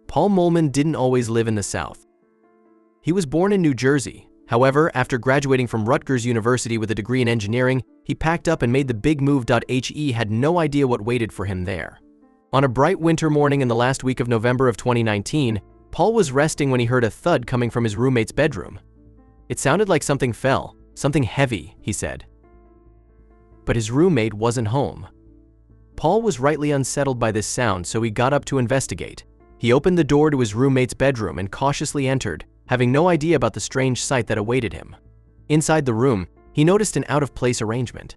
Paul Molman didn't always live in the South. He was born in New Jersey. However, after graduating from Rutgers University with a degree in engineering, he packed up and made the big move. He had no idea what waited for him there. On a bright winter morning in the last week of November of 2019, Paul was resting when he heard a thud coming from his roommate's bedroom. It sounded like something fell, something heavy, he said. But his roommate wasn't home. Paul was rightly unsettled by this sound, so he got up to investigate. He opened the door to his roommate's bedroom and cautiously entered, having no idea about the strange sight that awaited him. Inside the room, he noticed an out-of-place arrangement.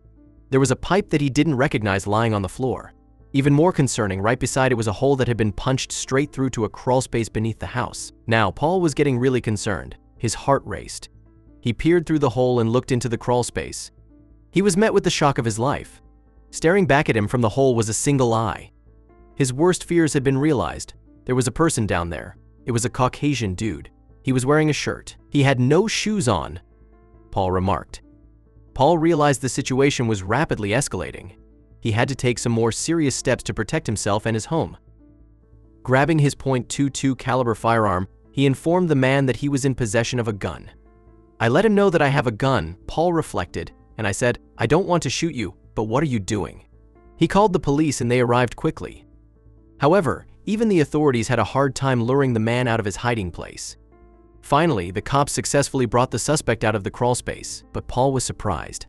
There was a pipe that he didn't recognize lying on the floor. Even more concerning, right beside it was a hole that had been punched straight through to a crawlspace beneath the house. Now, Paul was getting really concerned. His heart raced. He peered through the hole and looked into the crawlspace. He was met with the shock of his life. Staring back at him from the hole was a single eye. His worst fears had been realized. There was a person down there. It was a Caucasian dude. He was wearing a shirt. He had no shoes on, Paul remarked. Paul realized the situation was rapidly escalating. He had to take some more serious steps to protect himself and his home. Grabbing his .22 caliber firearm, he informed the man that he was in possession of a gun. I let him know that I have a gun, Paul reflected, and I said, I don't want to shoot you, but what are you doing? He called the police and they arrived quickly. However, even the authorities had a hard time luring the man out of his hiding place. Finally, the cops successfully brought the suspect out of the crawlspace, but Paul was surprised.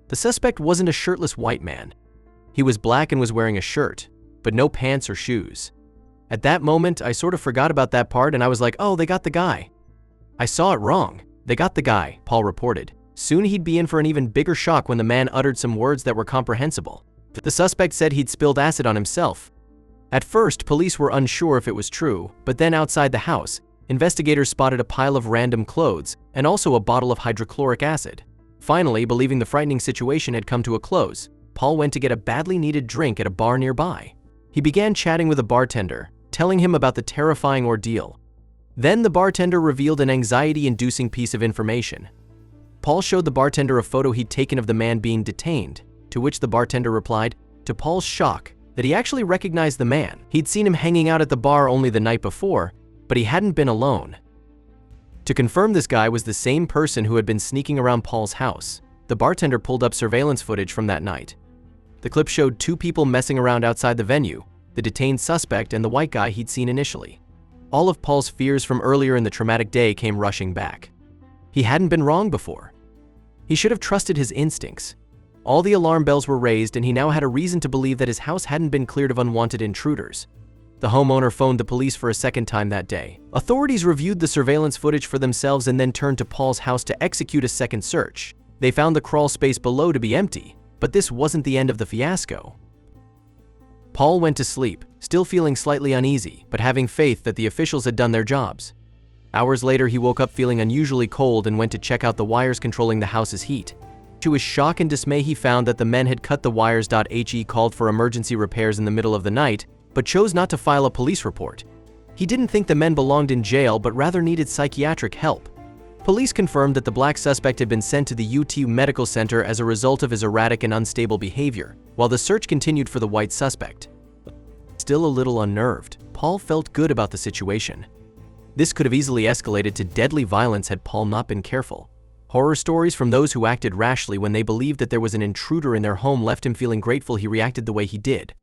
The suspect wasn't a shirtless white man. He was black and was wearing a shirt, but no pants or shoes. At that moment, I sort of forgot about that part and I was like, oh, they got the guy. I saw it wrong. They got the guy, Paul reported. Soon he'd be in for an even bigger shock when the man uttered some words that were comprehensible. The suspect said he'd spilled acid on himself. At first, police were unsure if it was true, but then outside the house, investigators spotted a pile of random clothes and also a bottle of hydrochloric acid. Finally, believing the frightening situation had come to a close, Paul went to get a badly needed drink at a bar nearby. He began chatting with a bartender, telling him about the terrifying ordeal. Then the bartender revealed an anxiety-inducing piece of information. Paul showed the bartender a photo he'd taken of the man being detained, to which the bartender replied, to Paul's shock, that he actually recognized the man. He'd seen him hanging out at the bar only the night before, but he hadn't been alone. To confirm this guy was the same person who had been sneaking around Paul's house, the bartender pulled up surveillance footage from that night. The clip showed two people messing around outside the venue, the detained suspect and the white guy he'd seen initially. All of Paul's fears from earlier in the traumatic day came rushing back. He hadn't been wrong before. He should have trusted his instincts. All the alarm bells were raised and he now had a reason to believe that his house hadn't been cleared of unwanted intruders. The homeowner phoned the police for a second time that day. Authorities reviewed the surveillance footage for themselves and then turned to Paul's house to execute a second search. They found the crawl space below to be empty, but this wasn't the end of the fiasco. Paul went to sleep, still feeling slightly uneasy, but having faith that the officials had done their jobs. Hours later, he woke up feeling unusually cold and went to check out the wires controlling the house's heat. To his shock and dismay, he found that the men had cut the wires. He called for emergency repairs in the middle of the night, but chose not to file a police report. He didn't think the men belonged in jail, but rather needed psychiatric help. Police confirmed that the black suspect had been sent to the UT Medical Center as a result of his erratic and unstable behavior, while the search continued for the white suspect. Still a little unnerved, Paul felt good about the situation. This could have easily escalated to deadly violence had Paul not been careful. Horror stories from those who acted rashly when they believed that there was an intruder in their home left him feeling grateful he reacted the way he did.